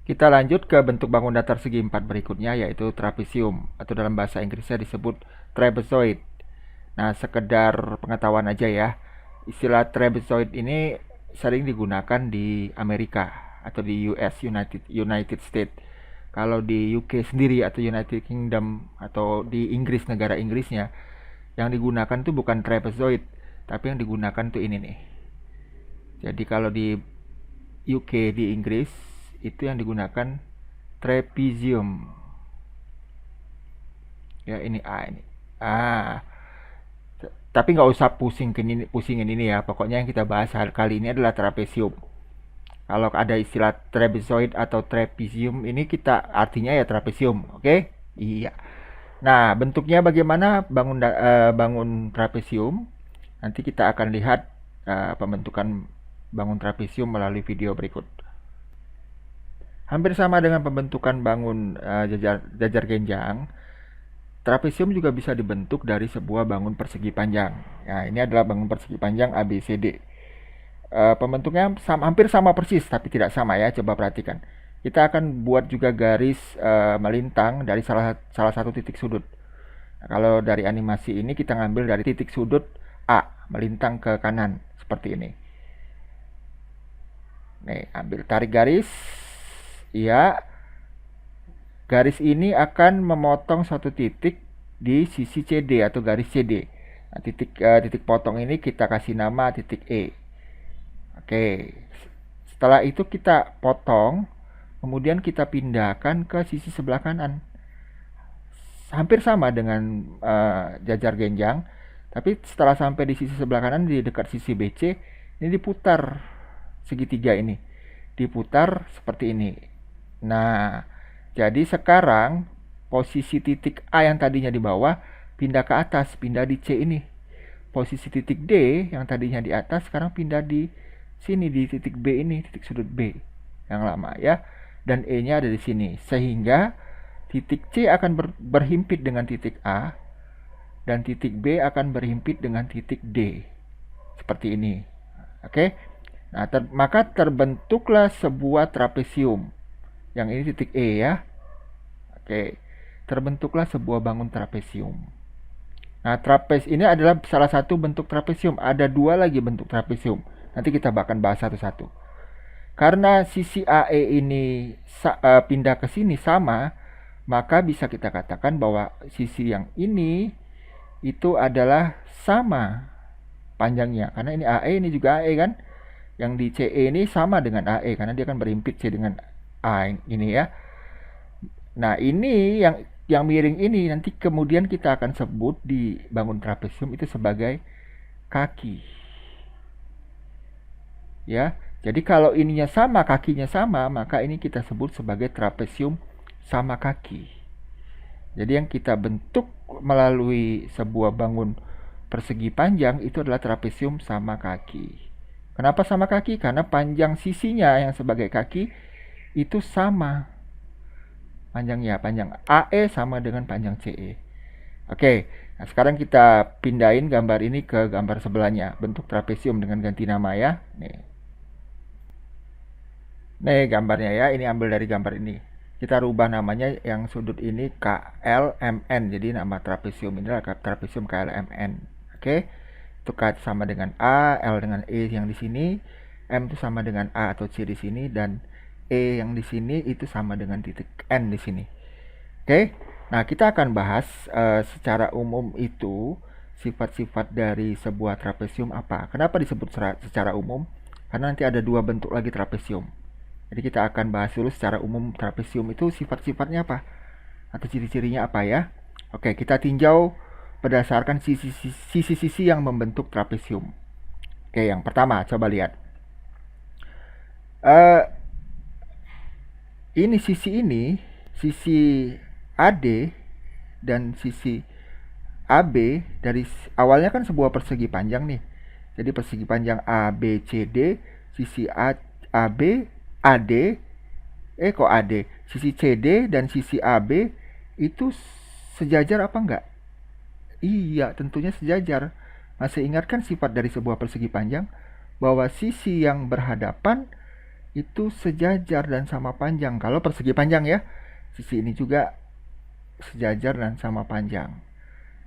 Kita lanjut ke bentuk bangun datar segi empat berikutnya, yaitu trapesium atau dalam bahasa Inggrisnya disebut trapezoid. Nah, sekedar pengetahuan aja ya, istilah trapezoid ini sering digunakan di Amerika atau di US, United States. Kalau di UK sendiri atau United Kingdom atau di Inggris, negara Inggrisnya, yang digunakan tuh bukan trapezoid, tapi yang digunakan tuh ini nih. Jadi kalau di UK, di Inggris, itu yang digunakan trapezium. Ya, ini A ini. Ah, tapi nggak usah pusingin ini ya. Pokoknya yang kita bahas kali ini adalah trapesium. Kalau ada istilah trapezoid atau trapezium, ini kita artinya ya trapesium, oke? Iya. Nah, bentuknya bagaimana bangun trapesium? Nanti kita akan lihat pembentukan bangun trapesium melalui video berikut. Hampir sama dengan pembentukan bangun jajar genjang, trapesium juga bisa dibentuk dari sebuah bangun persegi panjang. Nah, ini adalah bangun persegi panjang ABCD. Pembentuknya hampir sama persis, tapi tidak sama ya. Coba perhatikan. Kita akan buat juga garis melintang dari salah satu titik sudut. Nah, kalau dari animasi ini kita ngambil dari titik sudut A, melintang ke kanan seperti ini. Nih, ambil tarik garis. Iya, garis ini akan memotong satu titik di sisi CD atau garis CD. Nah, titik potong ini kita kasih nama titik E. Oke. Setelah itu kita potong, kemudian kita pindahkan ke sisi sebelah kanan. Hampir sama dengan jajar genjang, tapi setelah sampai di sisi sebelah kanan di dekat sisi BC, ini diputar segitiga ini. Diputar seperti ini. Nah, jadi sekarang posisi titik A yang tadinya di bawah pindah ke atas, pindah di C ini. Posisi titik D yang tadinya di atas sekarang pindah di sini di titik B ini, titik sudut B yang lama ya. Dan E-nya ada di sini. Sehingga titik C akan berhimpit dengan titik A dan titik B akan berhimpit dengan titik D. Seperti ini. Oke. Nah, maka terbentuklah sebuah trapesium. Yang ini titik E ya. Oke. Terbentuklah sebuah bangun trapesium. Nah, trapez ini adalah salah satu bentuk trapesium. Ada dua lagi bentuk trapesium. Nanti kita akan bahas satu-satu. Karena sisi AE ini pindah ke sini sama, maka bisa kita katakan bahwa sisi yang ini itu adalah sama panjangnya. Karena ini AE, ini juga AE kan. Yang di CE ini sama dengan AE karena dia akan berhimpit C dengan A ini ya. Nah, ini yang miring ini nanti kemudian kita akan sebut di bangun trapesium itu sebagai kaki. Ya. Jadi kalau ininya sama, kakinya sama, maka ini kita sebut sebagai trapesium sama kaki. Jadi yang kita bentuk melalui sebuah bangun persegi panjang itu adalah trapesium sama kaki. Kenapa sama kaki? Karena panjang sisinya yang sebagai kaki itu sama. Panjangnya, panjang AE sama dengan panjang CE. Oke, nah sekarang kita pindahin gambar ini ke gambar sebelahnya. Bentuk trapesium dengan ganti nama ya. Nih gambarnya ya, ini ambil dari gambar ini. Kita rubah namanya yang sudut ini KLMN. Jadi nama trapesium ini adalah trapesium KLMN. Oke. Itu K sama dengan A, L dengan E yang di sini, M itu sama dengan A atau C di sini, dan E yang di sini itu sama dengan titik N di sini. Oke. Nah, kita akan bahas secara umum itu sifat-sifat dari sebuah trapesium apa. Kenapa disebut secara umum? Karena nanti ada dua bentuk lagi trapesium. Jadi kita akan bahas dulu secara umum trapesium itu sifat-sifatnya apa atau ciri-cirinya apa ya. Oke, kita tinjau berdasarkan sisi-sisi yang membentuk trapesium. Oke, yang pertama coba lihat. Ini sisi AD dan sisi AB dari awalnya kan sebuah persegi panjang nih. Jadi persegi panjang ABCD, sisi AB, AD, kok AD, sisi CD dan sisi AB itu sejajar apa enggak? Iya, tentunya sejajar. Masih ingat kan sifat dari sebuah persegi panjang bahwa sisi yang berhadapan itu sejajar dan sama panjang. Kalau persegi panjang ya, sisi ini juga sejajar dan sama panjang.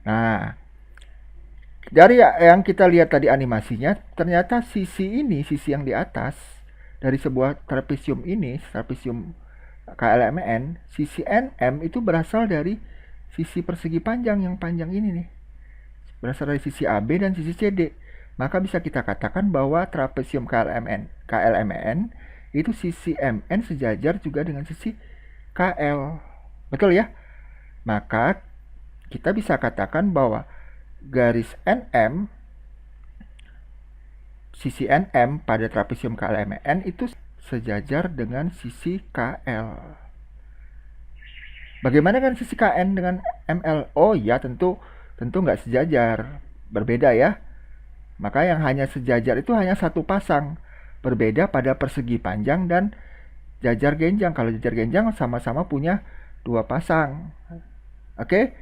Nah, dari yang kita lihat tadi animasinya, ternyata sisi ini, sisi yang di atas dari sebuah trapesium ini, trapesium KLMN, sisi NM itu berasal dari sisi persegi panjang yang panjang ini nih. Berasal dari sisi AB dan sisi CD. Maka bisa kita katakan bahwa trapesium KLMN itu sisi MN sejajar juga dengan sisi KL. Betul ya? Maka kita bisa katakan bahwa garis NM, sisi NM pada trapesium KLMN itu sejajar dengan sisi KL. Bagaimana kan sisi KN dengan ML? Oh ya, tentu nggak sejajar, berbeda ya. Maka yang hanya sejajar itu hanya satu pasang, berbeda pada persegi panjang dan jajar genjang. Kalau jajar genjang sama-sama punya dua pasang. Oke?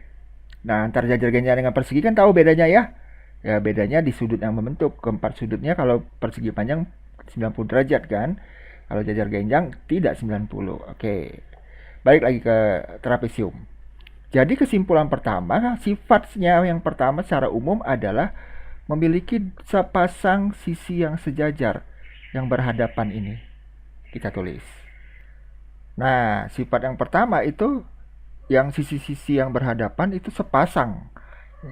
Nah, antara jajar genjang dengan persegi kan tahu bedanya ya? Ya, bedanya di sudut yang membentuk. Keempat sudutnya kalau persegi panjang 90 derajat kan? Kalau jajar genjang tidak 90. Oke. Balik lagi ke trapesium. Jadi kesimpulan pertama, sifatnya yang pertama secara umum adalah memiliki sepasang sisi yang sejajar yang berhadapan ini. Kita tulis. Nah, sifat yang pertama itu yang sisi-sisi yang berhadapan itu sepasang.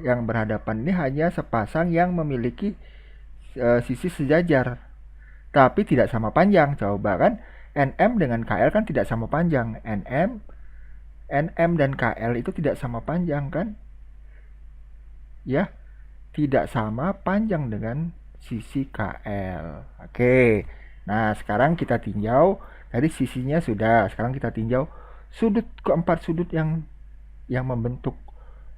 Yang berhadapan ini hanya sepasang yang memiliki sisi sejajar, tapi tidak sama panjang. Coba kan, NM dengan KL kan tidak sama panjang. NM dan KL itu tidak sama panjang kan? Ya, tidak sama panjang dengan sisi KL. Oke. Nah, sekarang kita tinjau dari sisinya sudah. Sekarang kita tinjau sudut keempat sudut yang membentuk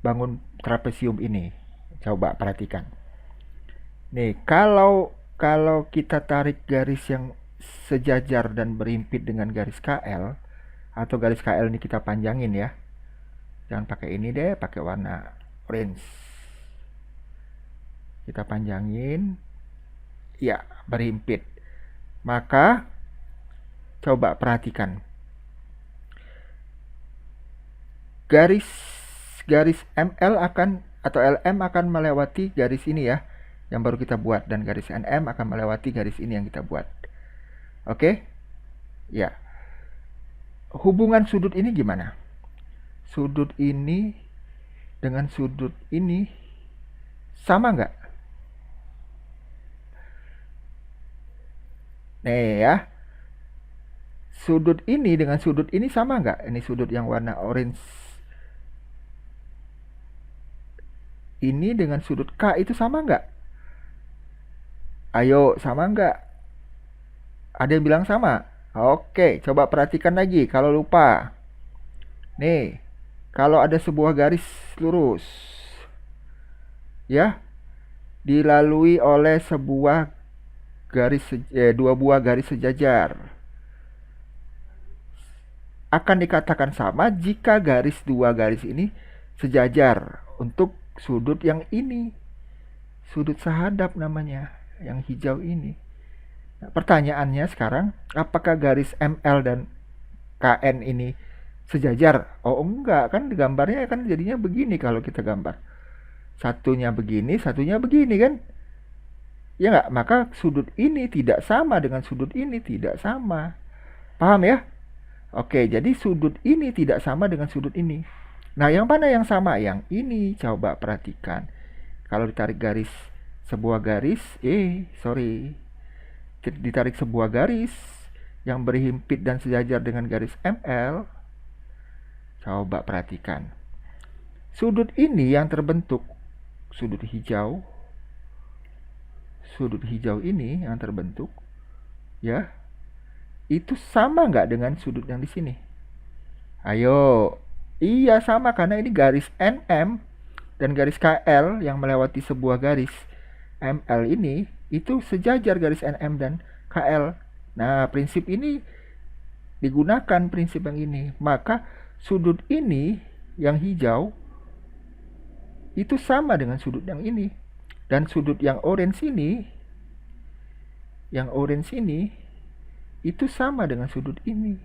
bangun trapesium ini. Coba perhatikan. Nih, kalau kita tarik garis yang sejajar dan berhimpit dengan garis KL, atau garis KL ini kita panjangin ya. Jangan pakai ini deh, pakai warna orange. Kita panjangin. Ya, berhimpit. Maka coba perhatikan. Garis ML akan atau LM akan melewati garis ini ya, yang baru kita buat, dan garis NM akan melewati garis ini yang kita buat. Oke? Ya. Hubungan sudut ini gimana? Sudut ini dengan sudut ini sama nggak? Nih ya. Sudut ini dengan sudut ini sama nggak? Ini sudut yang warna orange. Ini dengan sudut K itu sama nggak? Ayo, sama nggak? Ada yang bilang sama? Oke, coba perhatikan lagi kalau lupa. Nih, kalau ada sebuah garis lurus, ya, dilalui oleh sebuah dua buah garis sejajar, akan dikatakan sama jika dua garis ini sejajar untuk sudut yang ini, sudut sahadap namanya, yang hijau ini. Nah, pertanyaannya sekarang, apakah garis ML dan KN ini sejajar? Oh enggak, kan gambarnya kan jadinya begini kalau kita gambar. Satunya begini, satunya begini kan? Ya enggak, maka sudut ini tidak sama dengan sudut ini, tidak sama. Paham ya? Oke, jadi sudut ini tidak sama dengan sudut ini. Nah, yang mana yang sama? Yang ini. Coba perhatikan. Kalau ditarik sebuah garis, ditarik sebuah garis yang berhimpit dan sejajar dengan garis ML. Coba perhatikan. Sudut ini yang terbentuk, sudut hijau ini yang terbentuk, ya, itu sama nggak dengan sudut yang di sini? Ayo. Iya, sama, karena ini garis NM dan garis KL yang melewati sebuah garis ML ini itu sejajar garis NM dan KL. Nah, prinsip ini digunakan, prinsip yang ini. Maka sudut ini yang hijau itu sama dengan sudut yang ini. Dan sudut yang orange ini itu sama dengan sudut ini.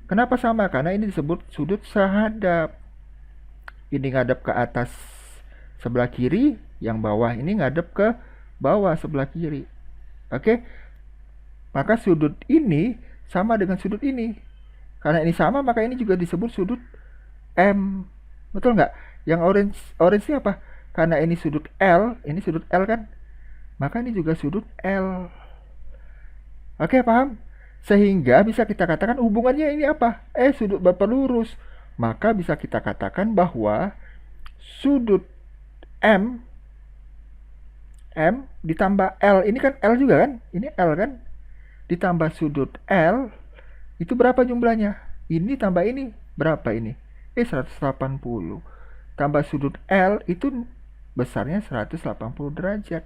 Kenapa sama? Karena ini disebut sudut sehadap. Ini ngadep ke atas sebelah kiri, yang bawah ini ngadep ke bawah sebelah kiri. Oke? Maka sudut ini sama dengan sudut ini. Karena ini sama, maka ini juga disebut sudut M. Betul nggak? Yang orange ini apa? Karena ini sudut L, ini sudut L kan? Maka ini juga sudut L. Oke, paham? Sehingga bisa kita katakan hubungannya ini apa? Sudut berlurus. Maka bisa kita katakan bahwa sudut M ditambah L, ini kan L juga kan? Ini L kan? Ditambah sudut L, itu berapa jumlahnya? Ini tambah ini, berapa ini? 180. Tambah sudut L, itu besarnya 180 derajat.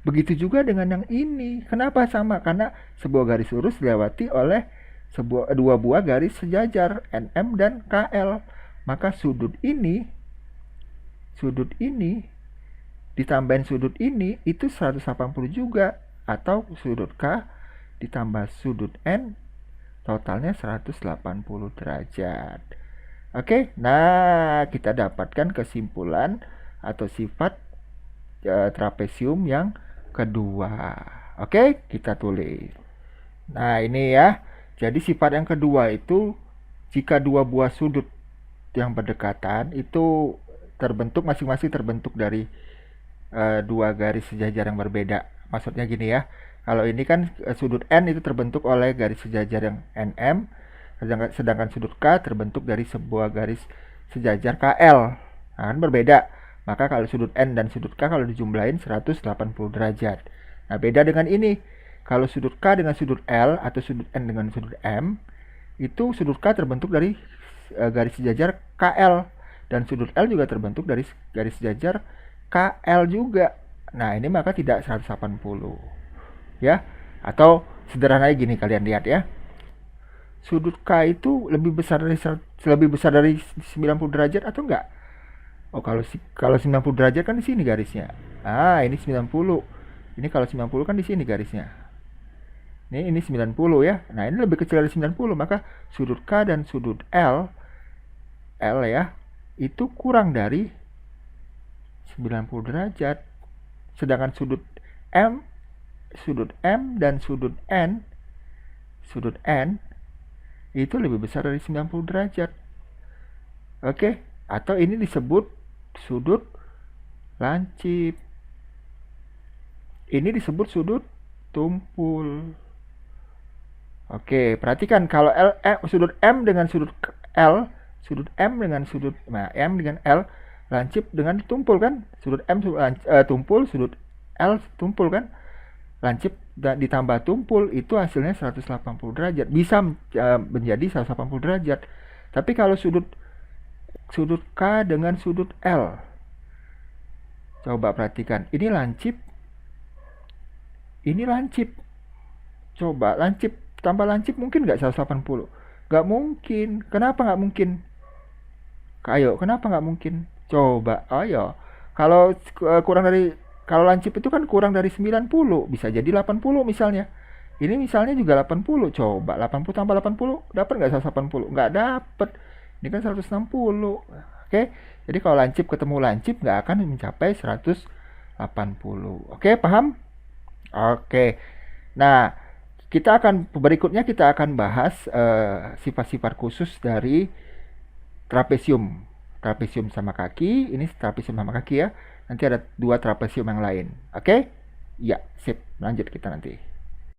Begitu juga dengan yang ini. Kenapa sama? Karena sebuah garis lurus dilewati oleh dua buah garis sejajar, NM dan KL. Maka sudut ini ditambahin sudut ini itu 180 juga, atau sudut K ditambah sudut N totalnya 180 derajat. Oke, nah kita dapatkan kesimpulan atau sifat trapesium yang kedua. Oke, kita tulis. Nah, ini ya. Jadi sifat yang kedua itu jika dua buah sudut yang berdekatan itu terbentuk, masing-masing terbentuk dari dua garis sejajar yang berbeda. Maksudnya gini ya. Kalau ini kan sudut N itu terbentuk oleh garis sejajar yang NM, sedangkan sudut K terbentuk dari sebuah garis sejajar KL. Nah, kan berbeda. Maka kalau sudut N dan sudut K kalau dijumlahin 180 derajat. Nah, beda dengan ini. Kalau sudut K dengan sudut L atau sudut N dengan sudut M, itu sudut K terbentuk dari garis sejajar KL. Dan sudut L juga terbentuk dari garis sejajar KL juga. Nah, ini maka tidak 180. Ya, atau sederhananya gini, kalian lihat ya. Sudut K itu lebih besar dari 90 derajat atau enggak? Oh, kalau 90 derajat kan di sini garisnya. Ah, ini 90. Ini kalau 90 kan di sini garisnya. Ini 90 ya. Nah, ini lebih kecil dari 90, maka sudut K dan sudut L ya, itu kurang dari 90 derajat. Sedangkan sudut M dan sudut N itu lebih besar dari 90 derajat. Oke, atau ini disebut sudut lancip. Ini disebut sudut tumpul. Oke, perhatikan kalau sudut M dengan sudut L, M dengan L lancip dengan tumpul kan? Sudut M tumpul, sudut L tumpul kan? Lancip ditambah tumpul itu hasilnya 180 derajat. Bisa menjadi 180 derajat. Tapi kalau sudut K dengan sudut L, coba perhatikan. Ini lancip. Coba lancip tambah lancip mungkin nggak 180? Nggak mungkin. Kenapa nggak mungkin? Ayo, kenapa nggak mungkin? Coba, ayo. Kalau kalau lancip itu kan kurang dari 90, bisa jadi 80 misalnya. Ini misalnya juga 80. Coba 80 tambah 80 dapat nggak 180? Nggak dapat. Ini kan 160. Oke. Jadi kalau lancip ketemu lancip nggak akan mencapai 180. Oke, paham? Oke. Nah, berikutnya kita akan bahas sifat-sifat khusus dari trapesium. Trapesium sama kaki, ini trapesium sama kaki ya. Nanti ada dua trapesium yang lain. Oke? Ya, sip. Lanjut kita nanti.